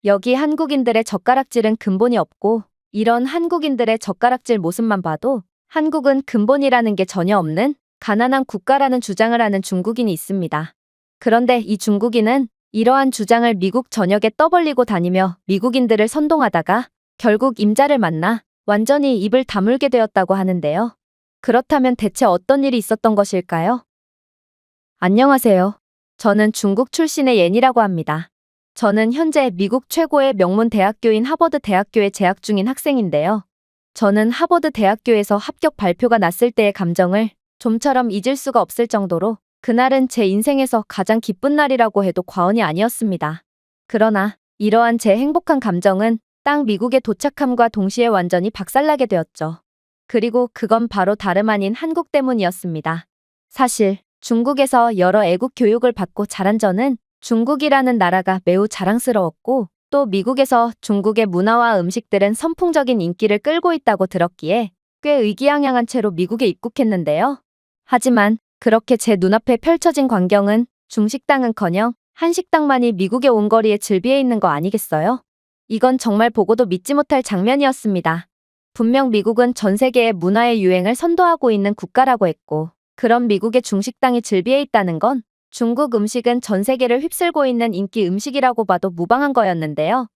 여기 한국인들의 젓가락질은 근본이 없고 이런 한국인들의 젓가락질 모습만 봐도 한국은 근본이라는 게 전혀 없는 가난한 국가라는 주장을 하는 중국인이 있습니다. 그런데 이 중국인은 이러한 주장을 미국 전역에 떠벌리고 다니며 미국인들을 선동하다가 결국 임자를 만나 완전히 입을 다물게 되었다고 하는데요. 그렇다면 대체 어떤 일이 있었던 것일까요? 안녕하세요. 저는 중국 출신의 옌이라고 합니다. 저는 현재 미국 최고의 명문 대학교인 하버드 대학교에 재학 중인 학생인데요. 저는 하버드 대학교에서 합격 발표가 났을 때의 감정을 좀처럼 잊을 수가 없을 정도로 그날은 제 인생에서 가장 기쁜 날이라고 해도 과언이 아니었습니다. 그러나 이러한 제 행복한 감정은 딱 미국에 도착함과 동시에 완전히 박살나게 되었죠. 그리고 그건 바로 다름 아닌 한국 때문이었습니다. 사실 중국에서 여러 애국 교육을 받고 자란 저는 중국이라는 나라가 매우 자랑스러웠고 또 미국에서 중국의 문화와 음식들은 선풍적인 인기를 끌고 있다고 들었기에 꽤 의기양양한 채로 미국에 입국했는데요. 하지만 그렇게 제 눈앞에 펼쳐진 광경은 중식당은커녕 한식당만이 미국의 온거리에 즐비해 있는 거 아니겠어요? 이건 정말 보고도 믿지 못할 장면이었습니다. 분명 미국은 전 세계의 문화의 유행을 선도하고 있는 국가라고 했고 그런 미국의 중식당이 즐비해 있다는 건 중국 음식은 전 세계를 휩쓸고 있는 인기 음식이라고 봐도 무방한 거였는데요.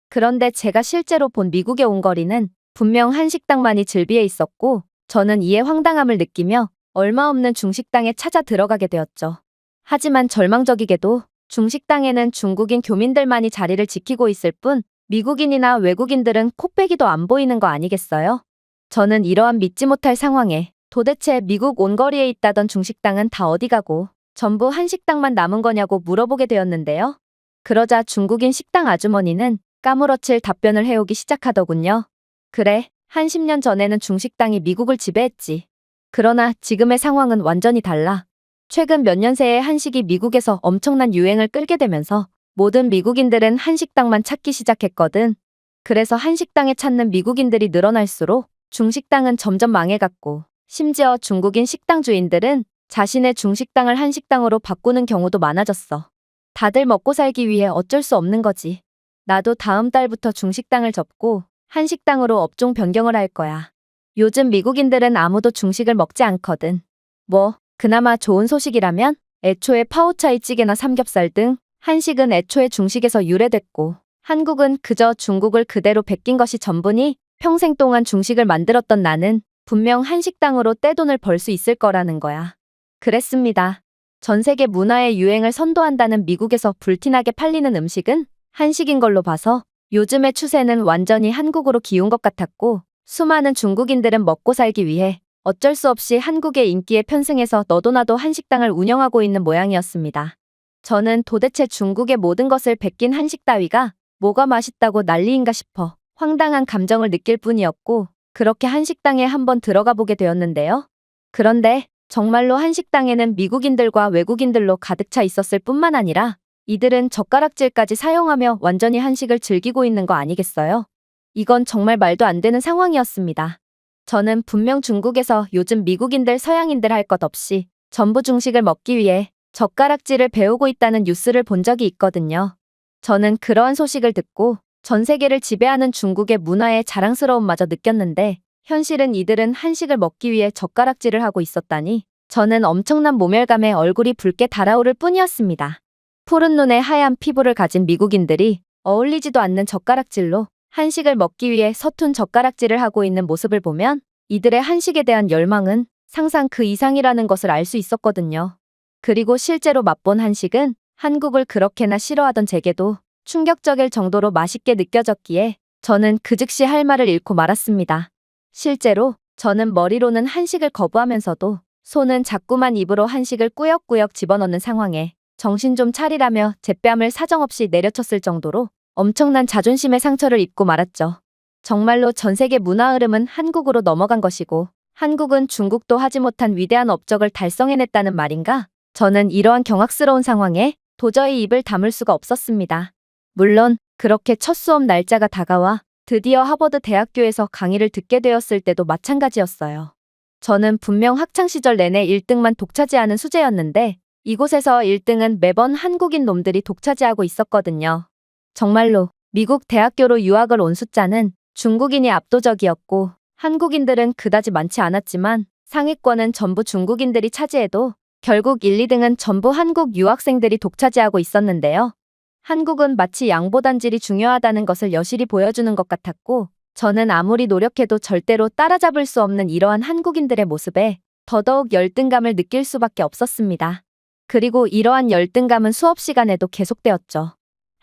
그런데 제가 실제로 본 미국의 온거리는 분명 한식당만이 즐비해 있었고 저는 이에 황당함을 느끼며 얼마 없는 중식당에 찾아 들어가게 되었죠. 하지만 절망적이게도 중식당에는 중국인 교민들만이 자리를 지키고 있을 뿐 미국인이나 외국인들은 코빼기도 안 보이는 거 아니겠어요? 저는 이러한 믿지 못할 상황에 도대체 미국 온거리에 있다던 중식당은 다 어디 가고 전부 한식당만 남은 거냐고 물어보게 되었는데요. 그러자 중국인 식당 아주머니는 까무러칠 답변을 해오기 시작하더군요. 그래, 한 10년 전에는 중식당이 미국을 지배했지. 그러나 지금의 상황은 완전히 달라. 최근 몇 년 새에 한식이 미국에서 엄청난 유행을 끌게 되면서 모든 미국인들은 한식당만 찾기 시작했거든. 그래서 한식당에 찾는 미국인들이 늘어날수록 중식당은 점점 망해갔고 심지어 중국인 식당 주인들은 자신의 중식당을 한식당으로 바꾸는 경우도 많아졌어. 다들 먹고 살기 위해 어쩔 수 없는 거지. 나도 다음 달부터 중식당을 접고 한식당으로 업종 변경을 할 거야. 요즘 미국인들은 아무도 중식을 먹지 않거든. 뭐, 그나마 좋은 소식이라면 애초에 파오차이 찌개나 삼겹살 등 한식은 애초에 중식에서 유래됐고 한국은 그저 중국을 그대로 베낀 것이 전부니 평생 동안 중식을 만들었던 나는 분명 한식당으로 떼돈을 벌 수 있을 거라는 거야. 그랬습니다. 전 세계 문화의 유행을 선도한다는 미국에서 불티나게 팔리는 음식은 한식인 걸로 봐서 요즘의 추세는 완전히 한국으로 기운 것 같았고 수많은 중국인들은 먹고 살기 위해 어쩔 수 없이 한국의 인기에 편승해서 너도 나도 한식당을 운영하고 있는 모양이었습니다. 저는 도대체 중국의 모든 것을 베낀 한식 따위가 뭐가 맛있다고 난리인가 싶어 황당한 감정을 느낄 뿐이었고 그렇게 한식당에 한번 들어가 보게 되었는데요. 그런데 정말로 한식당에는 미국인들과 외국인들로 가득 차 있었을 뿐만 아니라 이들은 젓가락질까지 사용하며 완전히 한식을 즐기고 있는 거 아니겠어요? 이건 정말 말도 안 되는 상황이었습니다. 저는 분명 중국에서 요즘 미국인들 서양인들 할 것 없이 전부 중식을 먹기 위해 젓가락질을 배우고 있다는 뉴스를 본 적이 있거든요. 저는 그러한 소식을 듣고 전 세계를 지배하는 중국의 문화에 자랑스러움마저 느꼈는데 현실은 이들은 한식을 먹기 위해 젓가락질을 하고 있었다니 저는 엄청난 모멸감에 얼굴이 붉게 달아오를 뿐이었습니다. 푸른 눈에 하얀 피부를 가진 미국인들이 어울리지도 않는 젓가락질로 한식을 먹기 위해 서툰 젓가락질을 하고 있는 모습을 보면 이들의 한식에 대한 열망은 상상 그 이상이라는 것을 알 수 있었거든요. 그리고 실제로 맛본 한식은 한국을 그렇게나 싫어하던 제게도 충격적일 정도로 맛있게 느껴졌기에 저는 그 즉시 할 말을 잃고 말았습니다. 실제로 저는 머리로는 한식을 거부하면서도 손은 자꾸만 입으로 한식을 꾸역꾸역 집어넣는 상황에 정신 좀 차리라며 제 뺨을 사정없이 내려쳤을 정도로 엄청난 자존심의 상처를 입고 말았죠. 정말로 전 세계 문화 흐름은 한국으로 넘어간 것이고 한국은 중국도 하지 못한 위대한 업적을 달성해냈다는 말인가? 저는 이러한 경악스러운 상황에 도저히 입을 다물 수가 없었습니다. 물론 그렇게 첫 수업 날짜가 다가와 드디어 하버드 대학교에서 강의를 듣게 되었을 때도 마찬가지였어요. 저는 분명 학창시절 내내 1등만 독차지하는 수재였는데 이곳에서 1등은 매번 한국인 놈들이 독차지하고 있었거든요. 정말로 미국 대학교로 유학을 온 숫자는 중국인이 압도적이었고 한국인들은 그다지 많지 않았지만 상위권은 전부 중국인들이 차지해도 결국 1, 2등은 전부 한국 유학생들이 독차지하고 있었는데요. 한국은 마치 양보단질이 중요하다는 것을 여실히 보여주는 것 같았고 저는 아무리 노력해도 절대로 따라잡을 수 없는 이러한 한국인들의 모습에 더더욱 열등감을 느낄 수밖에 없었습니다. 그리고 이러한 열등감은 수업 시간에도 계속되었죠.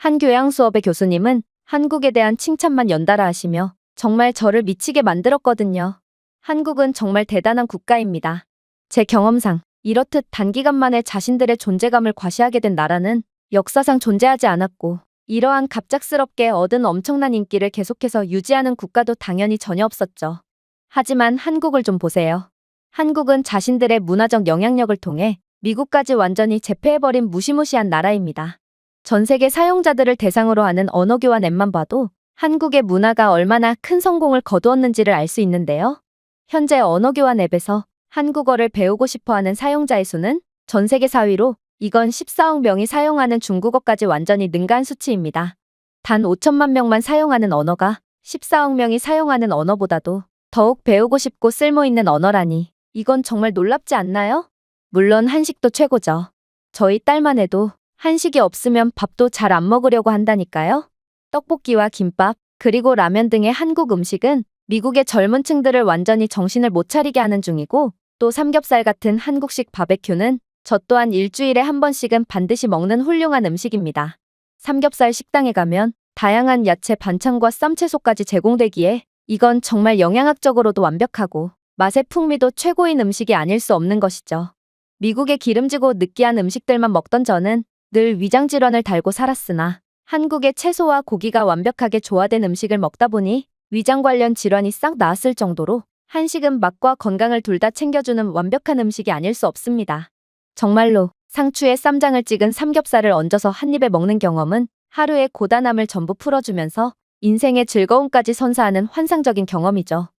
한 교양 수업의 교수님은 한국에 대한 칭찬만 연달아 하시며 정말 저를 미치게 만들었거든요. 한국은 정말 대단한 국가입니다. 제 경험상 이렇듯 단기간 만에 자신들의 존재감을 과시하게 된 나라는 역사상 존재하지 않았고 이러한 갑작스럽게 얻은 엄청난 인기를 계속해서 유지하는 국가도 당연히 전혀 없었죠. 하지만 한국을 좀 보세요. 한국은 자신들의 문화적 영향력을 통해 미국까지 완전히 제패해버린 무시무시한 나라입니다. 전 세계 사용자들을 대상으로 하는 언어교환 앱만 봐도 한국의 문화가 얼마나 큰 성공을 거두었는지를 알 수 있는데요. 현재 언어교환 앱에서 한국어를 배우고 싶어하는 사용자의 수는 전 세계 4위로 이건 14억 명이 사용하는 중국어까지 완전히 능가한 수치입니다. 단 5천만 명만 사용하는 언어가 14억 명이 사용하는 언어보다도 더욱 배우고 싶고 쓸모있는 언어라니 이건 정말 놀랍지 않나요? 물론 한식도 최고죠. 저희 딸만 해도 한식이 없으면 밥도 잘 안 먹으려고 한다니까요. 떡볶이와 김밥, 그리고 라면 등의 한국 음식은 미국의 젊은 층들을 완전히 정신을 못 차리게 하는 중이고 또 삼겹살 같은 한국식 바베큐는 저 또한 일주일에 한 번씩은 반드시 먹는 훌륭한 음식입니다. 삼겹살 식당에 가면 다양한 야채 반찬과 쌈채소까지 제공되기에 이건 정말 영양학적으로도 완벽하고 맛의 풍미도 최고인 음식이 아닐 수 없는 것이죠. 미국의 기름지고 느끼한 음식들만 먹던 저는 늘 위장질환을 달고 살았으나 한국의 채소와 고기가 완벽하게 조화된 음식을 먹다 보니 위장 관련 질환이 싹 나았을 정도로 한식은 맛과 건강을 둘 다 챙겨주는 완벽한 음식이 아닐 수 없습니다. 정말로 상추에 쌈장을 찍은 삼겹살을 얹어서 한 입에 먹는 경험은 하루의 고단함을 전부 풀어주면서 인생의 즐거움까지 선사하는 환상적인 경험이죠.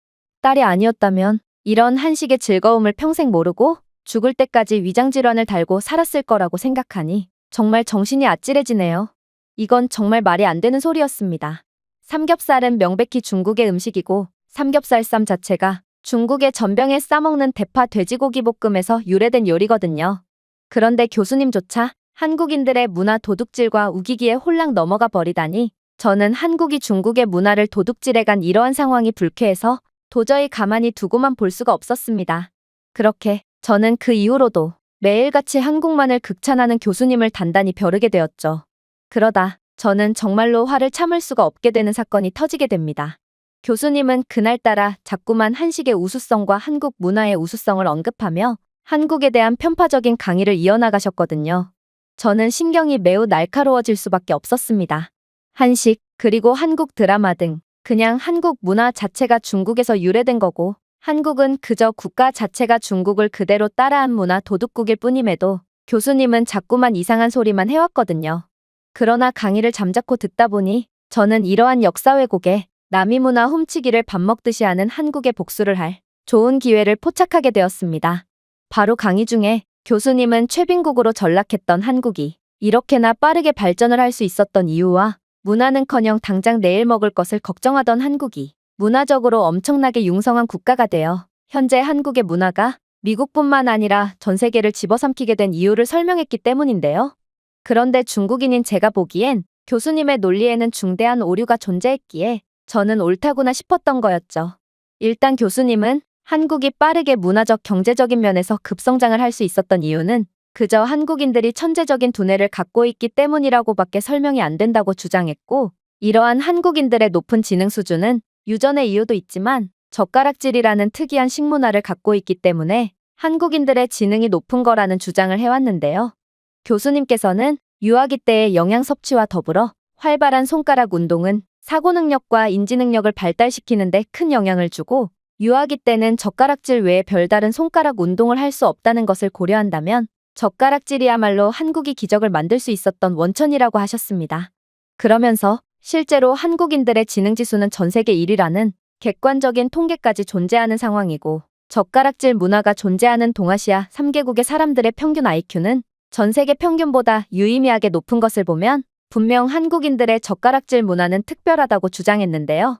딸이 아니었다면 이런 한식의 즐거움을 평생 모르고 죽을 때까지 위장질환을 달고 살았을 거라고 생각하니 정말 정신이 아찔해지네요. 이건 정말 말이 안 되는 소리였습니다. 삼겹살은 명백히 중국의 음식이고 삼겹살 쌈 자체가 중국의 전병에 싸먹는 대파 돼지고기 볶음에서 유래된 요리거든요. 그런데 교수님조차 한국인들의 문화 도둑질과 우기기에 홀랑 넘어가 버리다니 저는 한국이 중국의 문화를 도둑질해간 이러한 상황이 불쾌해서 도저히 가만히 두고만 볼 수가 없었습니다. 그렇게 저는 그 이후로도 매일같이 한국만을 극찬하는 교수님을 단단히 벼르게 되었죠. 그러다 저는 정말로 화를 참을 수가 없게 되는 사건이 터지게 됩니다. 교수님은 그날따라 자꾸만 한식의 우수성과 한국 문화의 우수성을 언급하며 한국에 대한 편파적인 강의를 이어나가셨거든요. 저는 신경이 매우 날카로워질 수밖에 없었습니다. 한식, 그리고 한국 드라마 등 그냥 한국 문화 자체가 중국에서 유래된 거고 한국은 그저 국가 자체가 중국을 그대로 따라한 문화 도둑국일 뿐임에도 교수님은 자꾸만 이상한 소리만 해왔거든요. 그러나 강의를 잠자코 듣다 보니 저는 이러한 역사 왜곡에 남이 문화 훔치기를 밥 먹듯이 하는 한국에 복수를 할 좋은 기회를 포착하게 되었습니다. 바로 강의 중에 교수님은 최빈국으로 전락했던 한국이 이렇게나 빠르게 발전을 할 수 있었던 이유와 문화는커녕 당장 내일 먹을 것을 걱정하던 한국이 문화적으로 엄청나게 융성한 국가가 되어 현재 한국의 문화가 미국뿐만 아니라 전 세계를 집어삼키게 된 이유를 설명했기 때문인데요. 그런데 중국인인 제가 보기엔 교수님의 논리에는 중대한 오류가 존재했기에 저는 옳다구나 싶었던 거였죠. 일단 교수님은 한국이 빠르게 문화적 경제적인 면에서 급성장을 할 수 있었던 이유는 그저 한국인들이 천재적인 두뇌를 갖고 있기 때문이라고밖에 설명이 안 된다고 주장했고 이러한 한국인들의 높은 지능 수준은 유전의 이유도 있지만 젓가락질이라는 특이한 식문화를 갖고 있기 때문에 한국인들의 지능이 높은 거라는 주장을 해왔는데요. 교수님께서는 유아기 때의 영양 섭취와 더불어 활발한 손가락 운동은 사고 능력과 인지 능력을 발달시키는 데 큰 영향을 주고 유아기 때는 젓가락질 외에 별다른 손가락 운동을 할 수 없다는 것을 고려한다면 젓가락질이야말로 한국이 기적을 만들 수 있었던 원천이라고 하셨습니다. 그러면서 실제로 한국인들의 지능지수는 전 세계 1위라는 객관적인 통계까지 존재하는 상황이고 젓가락질 문화가 존재하는 동아시아 3개국의 사람들의 평균 IQ는 전 세계 평균보다 유의미하게 높은 것을 보면 분명 한국인들의 젓가락질 문화는 특별하다고 주장했는데요.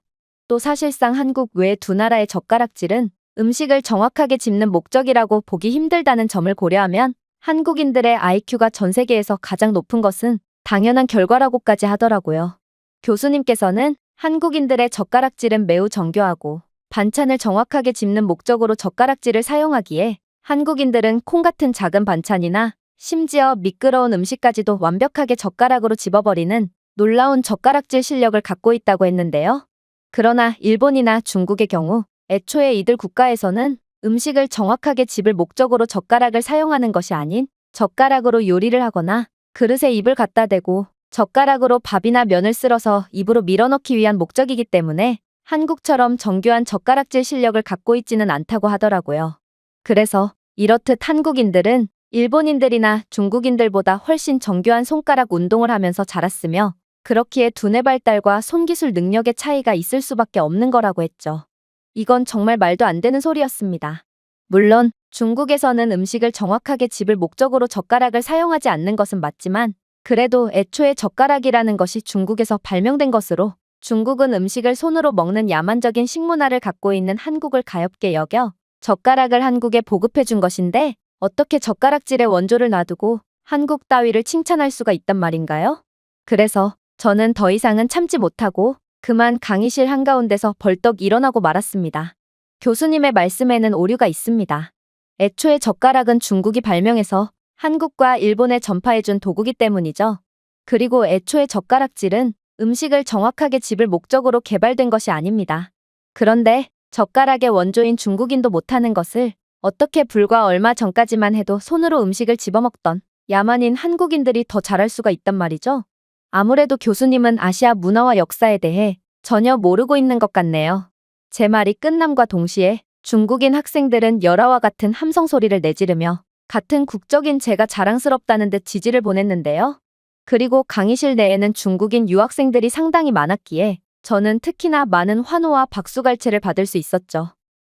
또 사실상 한국 외 두 나라의 젓가락질은 음식을 정확하게 집는 목적이라고 보기 힘들다는 점을 고려하면 한국인들의 IQ가 전 세계에서 가장 높은 것은 당연한 결과라고까지 하더라고요. 교수님께서는 한국인들의 젓가락질은 매우 정교하고 반찬을 정확하게 집는 목적으로 젓가락질을 사용하기에 한국인들은 콩 같은 작은 반찬이나 심지어 미끄러운 음식까지도 완벽하게 젓가락으로 집어버리는 놀라운 젓가락질 실력을 갖고 있다고 했는데요. 그러나 일본이나 중국의 경우 애초에 이들 국가에서는 음식을 정확하게 집을 목적으로 젓가락을 사용하는 것이 아닌 젓가락으로 요리를 하거나 그릇에 입을 갖다 대고 젓가락으로 밥이나 면을 쓸어서 입으로 밀어넣기 위한 목적이기 때문에 한국처럼 정교한 젓가락질 실력을 갖고 있지는 않다고 하더라고요. 그래서 이렇듯 한국인들은 일본인들이나 중국인들보다 훨씬 정교한 손가락 운동을 하면서 자랐으며 그렇기에 두뇌 발달과 손기술 능력의 차이가 있을 수밖에 없는 거라고 했죠. 이건 정말 말도 안 되는 소리였습니다. 물론 중국에서는 음식을 정확하게 집을 목적으로 젓가락을 사용하지 않는 것은 맞지만 그래도 애초에 젓가락이라는 것이 중국에서 발명된 것으로 중국은 음식을 손으로 먹는 야만적인 식문화를 갖고 있는 한국을 가엾게 여겨 젓가락을 한국에 보급해 준 것인데 어떻게 젓가락질의 원조를 놔두고 한국 따위를 칭찬할 수가 있단 말인가요? 그래서 저는 더 이상은 참지 못하고 그만 강의실 한가운데서 벌떡 일어나고 말았습니다. 교수님의 말씀에는 오류가 있습니다. 애초에 젓가락은 중국이 발명해서 한국과 일본에 전파해준 도구기 때문이죠. 그리고 애초에 젓가락질은 음식을 정확하게 집을 목적으로 개발된 것이 아닙니다. 그런데 젓가락의 원조인 중국인도 못하는 것을 어떻게 불과 얼마 전까지만 해도 손으로 음식을 집어먹던 야만인 한국인들이 더 잘할 수가 있단 말이죠. 아무래도 교수님은 아시아 문화와 역사에 대해 전혀 모르고 있는 것 같네요. 제 말이 끝남과 동시에 중국인 학생들은 열화와 같은 함성 소리를 내지르며 같은 국적인 제가 자랑스럽다는 듯 지지를 보냈는데요. 그리고 강의실 내에는 중국인 유학생들이 상당히 많았기에 저는 특히나 많은 환호와 박수갈채를 받을 수 있었죠.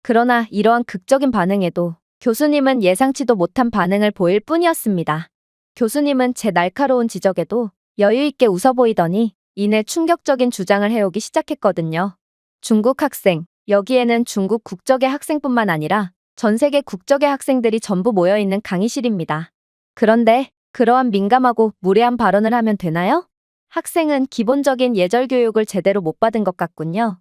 그러나 이러한 극적인 반응에도 교수님은 예상치도 못한 반응을 보일 뿐이었습니다. 교수님은 제 날카로운 지적에도 여유있게 웃어 보이더니 이내 충격적인 주장을 해오기 시작했거든요. 중국 학생, 여기에는 중국 국적의 학생뿐만 아니라 전 세계 국적의 학생들이 전부 모여있는 강의실입니다. 그런데 그러한 민감하고 무례한 발언을 하면 되나요? 학생은 기본적인 예절 교육을 제대로 못 받은 것 같군요.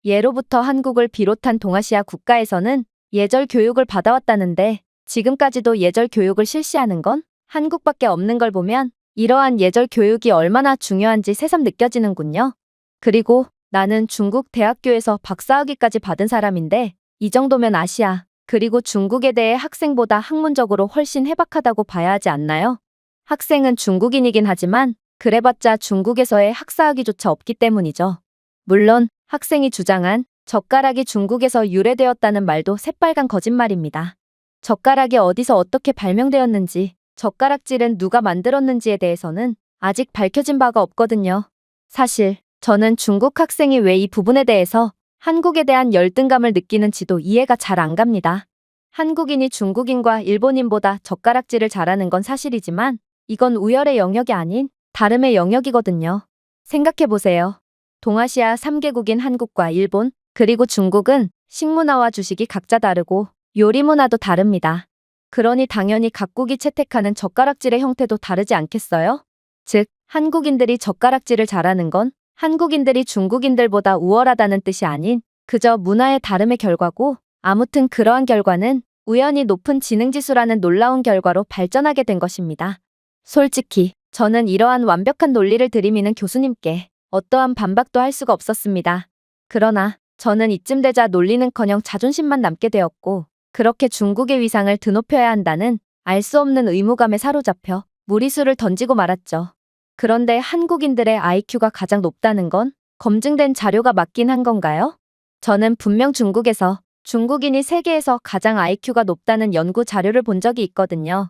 예로부터 한국을 비롯한 동아시아 국가에서는 예절 교육을 받아왔다는데 지금까지도 예절 교육을 실시하는 건 한국밖에 없는 걸 보면 이러한 예절 교육이 얼마나 중요한지 새삼 느껴지는군요. 그리고 나는 중국 대학교에서 박사학위까지 받은 사람인데 이 정도면 아시아, 그리고 중국에 대해 학생보다 학문적으로 훨씬 해박하다고 봐야 하지 않나요? 학생은 중국인이긴 하지만 그래봤자 중국에서의 학사학위조차 없기 때문이죠. 물론 학생이 주장한 젓가락이 중국에서 유래되었다는 말도 새빨간 거짓말입니다. 젓가락이 어디서 어떻게 발명되었는지, 젓가락질은 누가 만들었는지에 대해서는 아직 밝혀진 바가 없거든요. 사실 저는 중국 학생이 왜 이 부분에 대해서 한국에 대한 열등감을 느끼는지도 이해가 잘 안 갑니다. 한국인이 중국인과 일본인보다 젓가락질을 잘하는 건 사실이지만 이건 우열의 영역이 아닌 다름의 영역이거든요. 생각해보세요. 동아시아 3개국인 한국과 일본, 그리고 중국은 식문화와 주식이 각자 다르고 요리 문화도 다릅니다. 그러니 당연히 각국이 채택하는 젓가락질의 형태도 다르지 않겠어요? 즉, 한국인들이 젓가락질을 잘하는 건 한국인들이 중국인들보다 우월하다는 뜻이 아닌 그저 문화의 다름의 결과고, 아무튼 그러한 결과는 우연히 높은 지능지수라는 놀라운 결과로 발전하게 된 것입니다. 솔직히 저는 이러한 완벽한 논리를 들이미는 교수님께 어떠한 반박도 할 수가 없었습니다. 그러나 저는 이쯤 되자 논리는커녕 자존심만 남게 되었고, 그렇게 중국의 위상을 드높여야 한다는 알 수 없는 의무감에 사로잡혀 무리수를 던지고 말았죠. 그런데 한국인들의 IQ가 가장 높다는 건 검증된 자료가 맞긴 한 건가요? 저는 분명 중국에서 중국인이 세계에서 가장 IQ가 높다는 연구 자료를 본 적이 있거든요.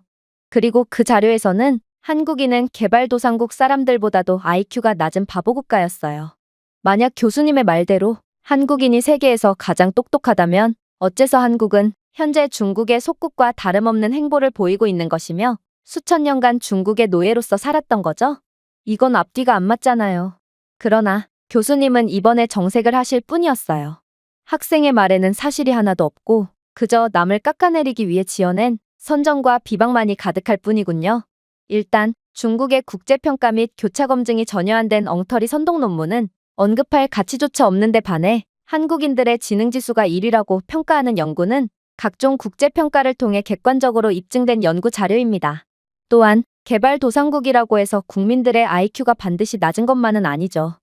그리고 그 자료에서는 한국인은 개발도상국 사람들보다도 IQ가 낮은 바보국가였어요. 만약 교수님의 말대로 한국인이 세계에서 가장 똑똑하다면 어째서 한국은 현재 중국의 속국과 다름없는 행보를 보이고 있는 것이며 수천 년간 중국의 노예로서 살았던 거죠? 이건 앞뒤가 안 맞잖아요. 그러나 교수님은 이번에 정색을 하실 뿐이었어요. 학생의 말에는 사실이 하나도 없고 그저 남을 깎아내리기 위해 지어낸 선정과 비방만이 가득할 뿐이군요. 일단 중국의 국제평가 및 교차 검증이 전혀 안 된 엉터리 선동 논문은 언급할 가치조차 없는데 반해 한국인들의 지능지수가 1위라고 평가하는 연구는 각종 국제평가를 통해 객관적으로 입증된 연구 자료입니다. 또한 개발도상국이라고 해서 국민들의 IQ가 반드시 낮은 것만은 아니죠.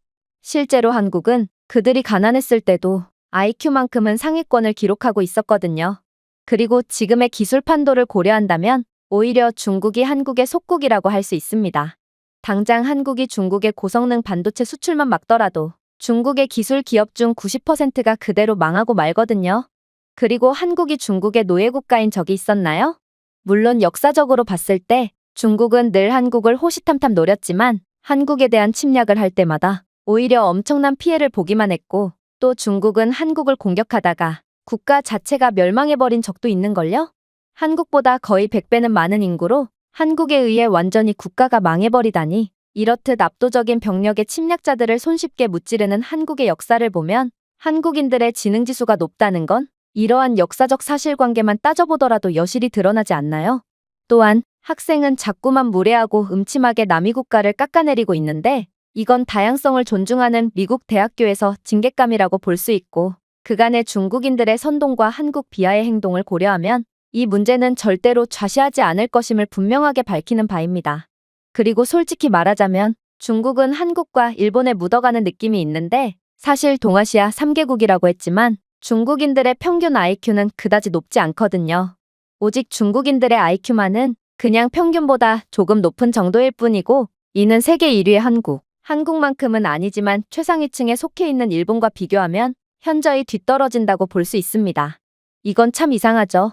실제로 한국은 그들이 가난했을 때도 IQ만큼은 상위권을 기록하고 있었거든요. 그리고 지금의 기술 판도를 고려한다면 오히려 중국이 한국의 속국이라고 할 수 있습니다. 당장 한국이 중국의 고성능 반도체 수출만 막더라도 중국의 기술 기업 중 90%가 그대로 망하고 말거든요. 그리고 한국이 중국의 노예국가인 적이 있었나요? 물론 역사적으로 봤을 때 중국은 늘 한국을 호시탐탐 노렸지만 한국에 대한 침략을 할 때마다 오히려 엄청난 피해를 보기만 했고 또 중국은 한국을 공격하다가 국가 자체가 멸망해버린 적도 있는걸요? 한국보다 거의 100배는 많은 인구로 한국에 의해 완전히 국가가 망해버리다니 이렇듯 압도적인 병력의 침략자들을 손쉽게 무찌르는 한국의 역사를 보면 한국인들의 지능지수가 높다는 건 이러한 역사적 사실관계만 따져보더라도 여실히 드러나지 않나요? 또한 학생은 자꾸만 무례하고 음침하게 남의 국가를 깎아내리고 있는데 이건 다양성을 존중하는 미국 대학교에서 징계감이라고 볼 수 있고 그간의 중국인들의 선동과 한국 비하의 행동을 고려하면 이 문제는 절대로 좌시하지 않을 것임을 분명하게 밝히는 바입니다. 그리고 솔직히 말하자면 중국은 한국과 일본에 묻어가는 느낌이 있는데 사실 동아시아 3개국이라고 했지만 중국인들의 평균 IQ는 그다지 높지 않거든요. 오직 중국인들의 IQ만은 그냥 평균보다 조금 높은 정도일 뿐이고 이는 세계 1위의 한국, 한국만큼은 아니지만 최상위층에 속해 있는 일본과 비교하면 현저히 뒤떨어진다고 볼 수 있습니다. 이건 참 이상하죠.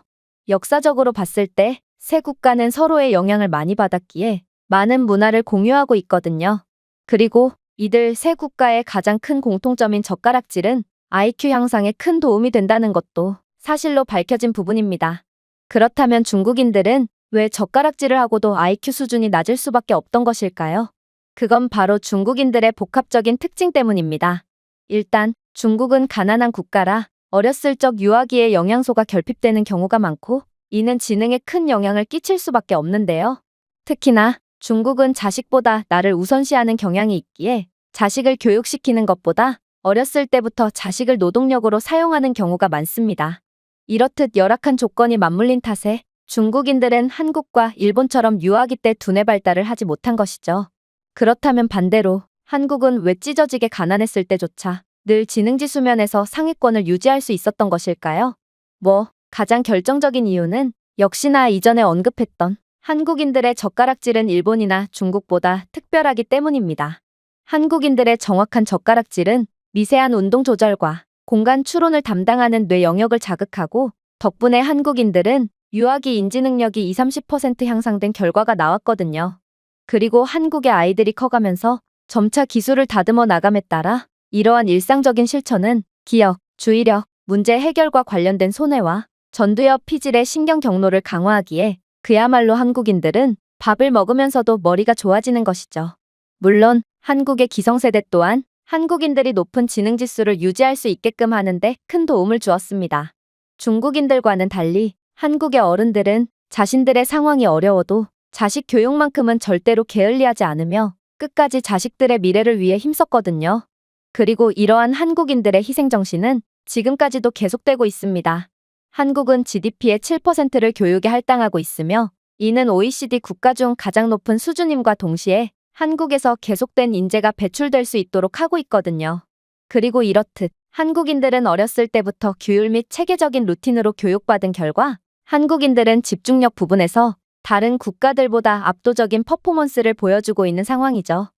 역사적으로 봤을 때 세 국가는 서로의 영향을 많이 받았기에 많은 문화를 공유하고 있거든요. 그리고 이들 세 국가의 가장 큰 공통점인 젓가락질은 IQ 향상에 큰 도움이 된다는 것도 사실로 밝혀진 부분입니다. 그렇다면 중국인들은 왜 젓가락질을 하고도 IQ 수준이 낮을 수밖에 없던 것일까요? 그건 바로 중국인들의 복합적인 특징 때문입니다. 일단 중국은 가난한 국가라 어렸을 적 유아기에 영양소가 결핍되는 경우가 많고 이는 지능에 큰 영향을 끼칠 수밖에 없는데요. 특히나 중국은 자식보다 나를 우선시하는 경향이 있기에 자식을 교육시키는 것보다 어렸을 때부터 자식을 노동력으로 사용하는 경우가 많습니다. 이렇듯 열악한 조건이 맞물린 탓에 중국인들은 한국과 일본처럼 유아기 때 두뇌 발달을 하지 못한 것이죠. 그렇다면 반대로 한국은 왜 찢어지게 가난했을 때조차 늘 지능지수 면에서 상위권을 유지할 수 있었던 것일까요? 가장 결정적인 이유는 역시나 이전에 언급했던 한국인들의 젓가락질은 일본이나 중국보다 특별하기 때문입니다. 한국인들의 정확한 젓가락질은 미세한 운동 조절과 공간 추론을 담당하는 뇌 영역을 자극하고 덕분에 한국인들은 유아기 인지 능력이 20~30% 향상된 결과가 나왔거든요. 그리고 한국의 아이들이 커가면서 점차 기술을 다듬어 나감에 따라 이러한 일상적인 실천은 기억, 주의력, 문제 해결과 관련된 손해와 전두엽 피질의 신경 경로를 강화하기에 그야말로 한국인들은 밥을 먹으면서도 머리가 좋아지는 것이죠. 물론 한국의 기성세대 또한 한국인들이 높은 지능지수를 유지할 수 있게끔 하는데 큰 도움을 주었습니다. 중국인들과는 달리 한국의 어른들은 자신들의 상황이 어려워도 자식 교육만큼은 절대로 게을리하지 않으며 끝까지 자식들의 미래를 위해 힘썼거든요. 그리고 이러한 한국인들의 희생정신은 지금까지도 계속되고 있습니다. 한국은 GDP의 7%를 교육에 할당하고 있으며 이는 OECD 국가 중 가장 높은 수준임과 동시에 한국에서 계속된 인재가 배출될 수 있도록 하고 있거든요. 그리고 이렇듯 한국인들은 어렸을 때부터 규율 및 체계적인 루틴으로 교육받은 결과 한국인들은 집중력 부분에서 다른 국가들보다 압도적인 퍼포먼스를 보여주고 있는 상황이죠.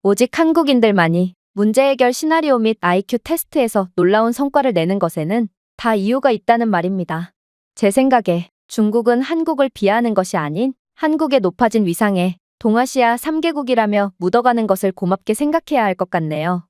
오직 한국인들만이 문제 해결 시나리오 및 IQ 테스트에서 놀라운 성과를 내는 것에는 다 이유가 있다는 말입니다. 제 생각에 중국은 한국을 비하하는 것이 아닌 한국의 높아진 위상에 동아시아 3개국이라며 묻어가는 것을 고맙게 생각해야 할 것 같네요.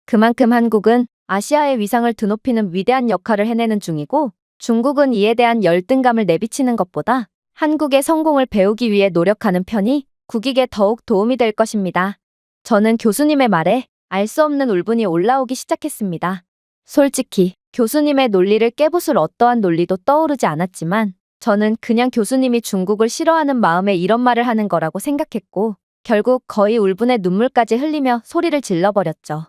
그만큼 한국은 아시아의 위상을 드높이는 위대한 역할을 해내는 중이고 중국은 이에 대한 열등감을 내비치는 것보다 한국의 성공을 배우기 위해 노력하는 편이 국익에 더욱 도움이 될 것입니다. 저는 교수님의 말에 알 수 없는 울분이 올라오기 시작했습니다. 솔직히 교수님의 논리를 깨부술 어떠한 논리도 떠오르지 않았지만 저는 그냥 교수님이 중국을 싫어하는 마음에 이런 말을 하는 거라고 생각했고 결국 거의 울분의 눈물까지 흘리며 소리를 질러버렸죠.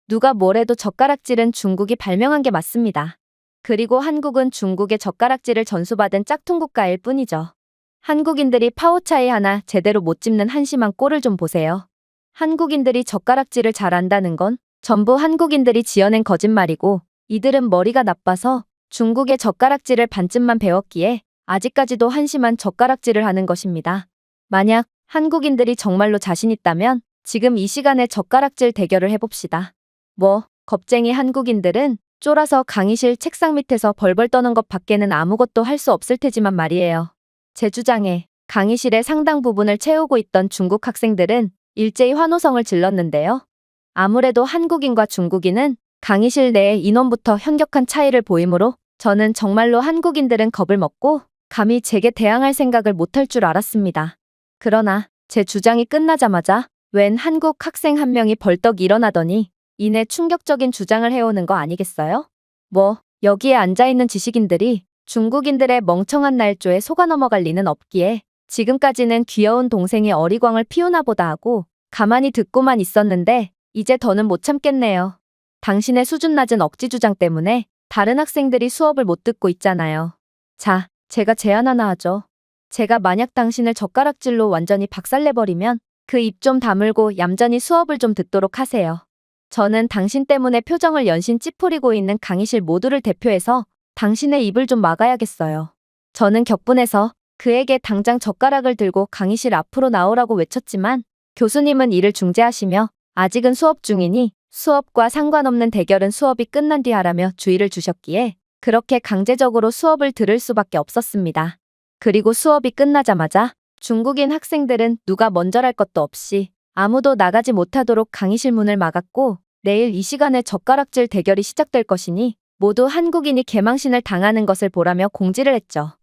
누가 뭐래도 젓가락질은 중국이 발명한 게 맞습니다. 그리고 한국은 중국의 젓가락질을 전수받은 짝퉁 국가일 뿐이죠. 한국인들이 파오차이 하나 제대로 못 집는 한심한 꼴을 좀 보세요. 한국인들이 젓가락질을 잘 안다는 건 전부 한국인들이 지어낸 거짓말이고 이들은 머리가 나빠서 중국의 젓가락질을 반쯤만 배웠기에 아직까지도 한심한 젓가락질을 하는 것입니다. 만약 한국인들이 정말로 자신 있다면 지금 이 시간에 젓가락질 대결을 해봅시다. 겁쟁이 한국인들은 쫄아서 강의실 책상 밑에서 벌벌 떠는 것 밖에는 아무것도 할 수 없을 테지만 말이에요. 제 주장에 강의실의 상당 부분을 채우고 있던 중국 학생들은 일제히 환호성을 질렀는데요. 아무래도 한국인과 중국인은 강의실 내의 인원부터 현격한 차이를 보이므로 저는 정말로 한국인들은 겁을 먹고 감히 제게 대항할 생각을 못할 줄 알았습니다. 그러나 제 주장이 끝나자마자 웬 한국 학생 한 명이 벌떡 일어나더니 이내 충격적인 주장을 해오는 거 아니겠어요? 여기에 앉아있는 지식인들이 중국인들의 멍청한 날조에 속아 넘어갈 리는 없기에 지금까지는 귀여운 동생이 어리광을 피우나 보다 하고 가만히 듣고만 있었는데 이제 더는 못 참겠네요. 당신의 수준 낮은 억지 주장 때문에 다른 학생들이 수업을 못 듣고 있잖아요. 자, 제가 제안 하나 하죠. 제가 만약 당신을 젓가락질로 완전히 박살내버리면 그 입 좀 다물고 얌전히 수업을 좀 듣도록 하세요. 저는 당신 때문에 표정을 연신 찌푸리고 있는 강의실 모두를 대표해서 당신의 입을 좀 막아야겠어요. 저는 격분해서 그에게 당장 젓가락을 들고 강의실 앞으로 나오라고 외쳤지만 교수님은 이를 중재하시며 아직은 수업 중이니 수업과 상관없는 대결은 수업이 끝난 뒤 하라며 주의를 주셨기에 그렇게 강제적으로 수업을 들을 수밖에 없었습니다. 그리고 수업이 끝나자마자 중국인 학생들은 누가 먼저랄 것도 없이 아무도 나가지 못하도록 강의실 문을 막았고 내일 이 시간에 젓가락질 대결이 시작될 것이니 모두 한국인이 개망신을 당하는 것을 보라며 공지를 했죠.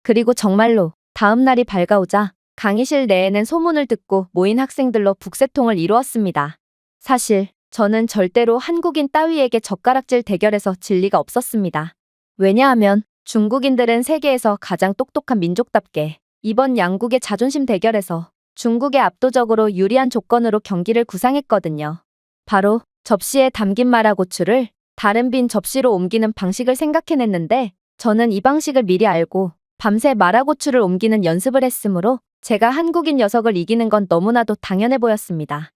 그리고 정말로 다음 날이 밝아오자 강의실 내에는 소문을 듣고 모인 학생들로 북새통을 이루었습니다. 사실 저는 절대로 한국인 따위에게 젓가락질 대결에서 질 리가 없었습니다. 왜냐하면 중국인들은 세계에서 가장 똑똑한 민족답게 이번 양국의 자존심 대결에서 중국에 압도적으로 유리한 조건으로 경기를 구상했거든요. 바로 접시에 담긴 마라고추를 다른 빈 접시로 옮기는 방식을 생각해냈는데 저는 이 방식을 미리 알고 밤새 마라고추를 옮기는 연습을 했으므로 제가 한국인 녀석을 이기는 건 너무나도 당연해 보였습니다.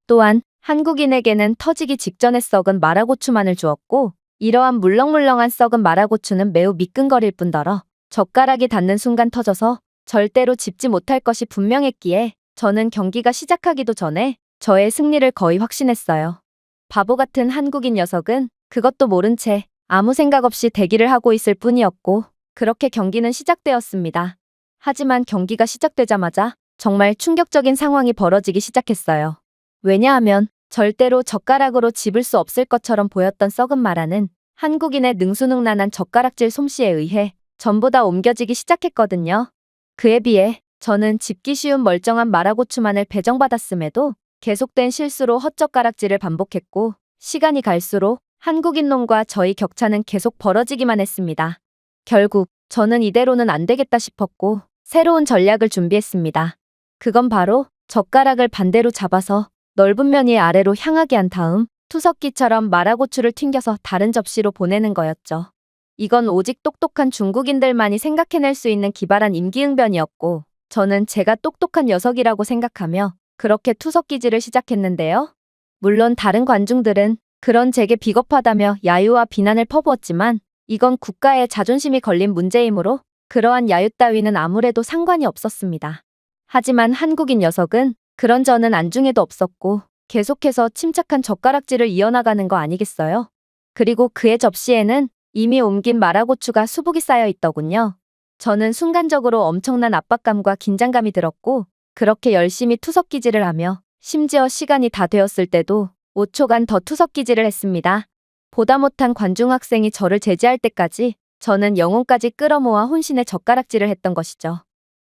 또한 한국인에게는 터지기 직전에 썩은 마라고추만을 주었고 이러한 물렁물렁한 썩은 마라고추는 매우 미끈거릴 뿐더러 젓가락이 닿는 순간 터져서 절대로 집지 못할 것이 분명했기에 저는 경기가 시작하기도 전에 저의 승리를 거의 확신했어요. 바보 같은 한국인 녀석은 그것도 모른 채 아무 생각 없이 대기를 하고 있을 뿐이었고 그렇게 경기는 시작되었습니다. 하지만 경기가 시작되자마자 정말 충격적인 상황이 벌어지기 시작했어요. 왜냐하면 절대로 젓가락으로 집을 수 없을 것처럼 보였던 썩은 마라는 한국인의 능수능란한 젓가락질 솜씨에 의해 전부 다 옮겨지기 시작했거든요. 그에 비해 저는 집기 쉬운 멀쩡한 마라고추만을 배정받았음에도 계속된 실수로 헛젓가락질을 반복했고 시간이 갈수록 한국인 놈과 저희 격차는 계속 벌어지기만 했습니다. 결국 저는 이대로는 안 되겠다 싶었고 새로운 전략을 준비했습니다. 그건 바로 젓가락을 반대로 잡아서 넓은 면 위 아래로 향하게 한 다음 투석기처럼 마라고추를 튕겨서 다른 접시로 보내는 거였죠. 이건 오직 똑똑한 중국인들만이 생각해낼 수 있는 기발한 임기응변이었고 저는 제가 똑똑한 녀석이라고 생각하며 그렇게 투석기질을 시작했는데요. 물론 다른 관중들은 그런 제게 비겁하다며 야유와 비난을 퍼부었지만 이건 국가의 자존심이 걸린 문제이므로 그러한 야유 따위는 아무래도 상관이 없었습니다. 하지만 한국인 녀석은 그런 저는 안중에도 없었고 계속해서 침착한 젓가락질을 이어나가는 거 아니겠어요? 그리고 그의 접시에는 이미 옮긴 마라고추가 수북이 쌓여 있더군요. 저는 순간적으로 엄청난 압박감과 긴장감이 들었고 그렇게 열심히 투석기질을 하며 심지어 시간이 다 되었을 때도 5초간 더 투석기질을 했습니다. 보다 못한 관중 학생이 저를 제지할 때까지 저는 영혼까지 끌어모아 혼신의 젓가락질을 했던 것이죠.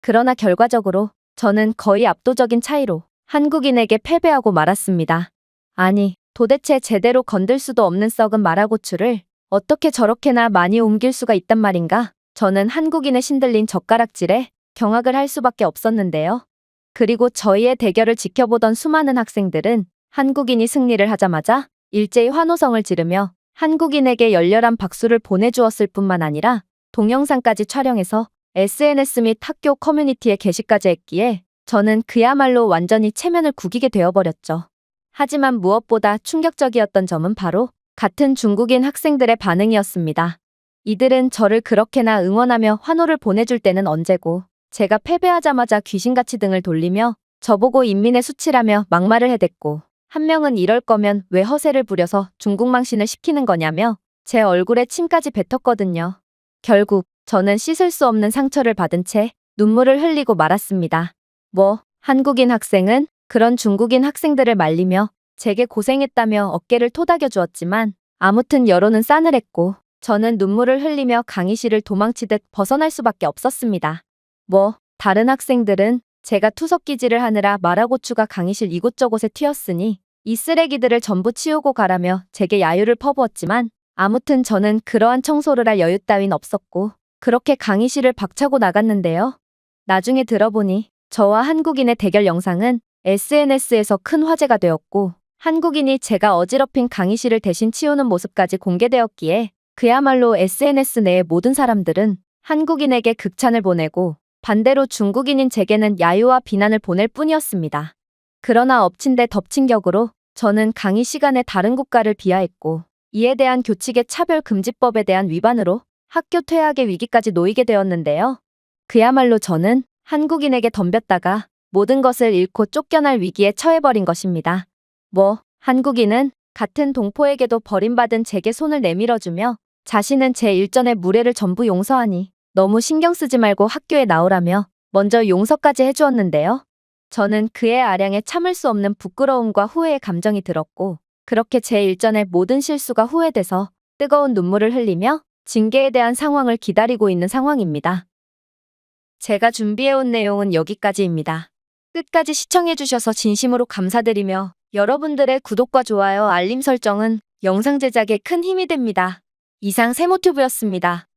그러나 결과적으로 저는 거의 압도적인 차이로 한국인에게 패배하고 말았습니다. 아니, 도대체 제대로 건들 수도 없는 썩은 마라고추를 어떻게 저렇게나 많이 옮길 수가 있단 말인가? 저는 한국인의 신들린 젓가락질에 경악을 할 수밖에 없었는데요. 그리고 저희의 대결을 지켜보던 수많은 학생들은 한국인이 승리를 하자마자 일제히 환호성을 지르며 한국인에게 열렬한 박수를 보내주었을 뿐만 아니라 동영상까지 촬영해서 SNS 및 학교 커뮤니티에 게시까지 했기에 저는 그야말로 완전히 체면을 구기게 되어버렸죠. 하지만 무엇보다 충격적이었던 점은 바로 같은 중국인 학생들의 반응이었습니다. 이들은 저를 그렇게나 응원하며 환호를 보내줄 때는 언제고 제가 패배하자마자 귀신같이 등을 돌리며 저보고 인민의 수치라며 막말을 해댔고 한 명은 이럴 거면 왜 허세를 부려서 중국망신을 시키는 거냐며 제 얼굴에 침까지 뱉었거든요. 결국 저는 씻을 수 없는 상처를 받은 채 눈물을 흘리고 말았습니다. 한국인 학생은 그런 중국인 학생들을 말리며 제게 고생했다며 어깨를 토닥여 주었지만 아무튼 여론은 싸늘했고 저는 눈물을 흘리며 강의실을 도망치듯 벗어날 수밖에 없었습니다. 다른 학생들은 제가 투석기질을 하느라 마라고추가 강의실 이곳저곳에 튀었으니 이 쓰레기들을 전부 치우고 가라며 제게 야유를 퍼부었지만 아무튼 저는 그러한 청소를 할 여유 따윈 없었고 그렇게 강의실을 박차고 나갔는데요. 나중에 들어보니 저와 한국인의 대결 영상은 SNS에서 큰 화제가 되었고 한국인이 제가 어지럽힌 강의실을 대신 치우는 모습까지 공개되었기에 그야말로 SNS 내의 모든 사람들은 한국인에게 극찬을 보내고 반대로 중국인인 제게는 야유와 비난을 보낼 뿐이었습니다. 그러나 엎친 데 덮친 격으로 저는 강의 시간에 다른 국가를 비하했고 이에 대한 교칙의 차별금지법에 대한 위반으로 학교 퇴학의 위기까지 놓이게 되었는데요. 그야말로 저는 한국인에게 덤볐다가 모든 것을 잃고 쫓겨날 위기에 처해버린 것입니다. 한국인은 같은 동포에게도 버림받은 제게 손을 내밀어주며 자신은 제 일전의 무례를 전부 용서하니 너무 신경 쓰지 말고 학교에 나오라며 먼저 용서까지 해주었는데요. 저는 그의 아량에 참을 수 없는 부끄러움과 후회의 감정이 들었고 그렇게 제 일전의 모든 실수가 후회돼서 뜨거운 눈물을 흘리며 징계에 대한 상황을 기다리고 있는 상황입니다. 제가 준비해온 내용은 여기까지입니다. 끝까지 시청해주셔서 진심으로 감사드리며 여러분들의 구독과 좋아요, 알림 설정은 영상 제작에 큰 힘이 됩니다. 이상 세모튜브였습니다.